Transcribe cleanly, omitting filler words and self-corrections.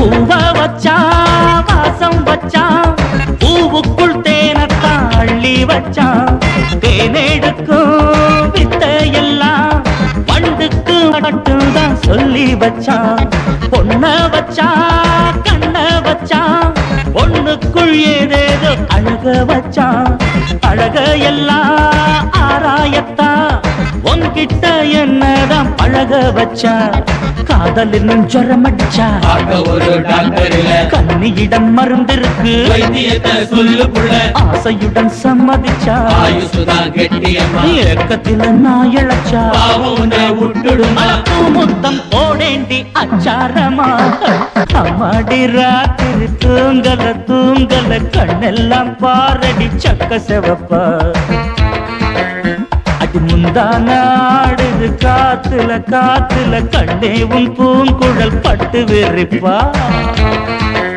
பூவ வச்சா வாசம் வச்சா பூவுக்குள் தேனத்தான் அள்ளி வச்சா தேனெடுக்கும் வித்தையெல்லாம் வண்டுக்கு மட்டும்தான் சொல்லி வச்சா பொண்ண வச்சா கண்ண வச்சா பொண்ணுக்குள் ஏதேதோ அழக வச்சா அழக எல்லாம் ஆராயத்தா உன்கிட்ட என்னதான் பழக வச்சா காதல் இன்னும் ஜரம் அடிச்சா ஒரு டாக்டர் இல்ல கண்ணியிடம் மருந்திருக்கு வைத்தியத்தை சொல்லு புள்ள ஆசையுடன் சம்மதிச்சா ஆயுசுதான் கெட்டியம்மா ஏக்கத்தில நான் இழைச்சா பாவனை விட்டுடுமா முத்தம் போடேண்டி அச்சாரமா அம்மாடி ராத்திரி தூங்கல தூங்கல கண்ணெல்லாம் பாரடி சக்க செவப்பா அடி முந்தான ஆடுது காத்துல காத்துல கண்ணே உன் பூங்குழல் பட்டு வெறிப்பா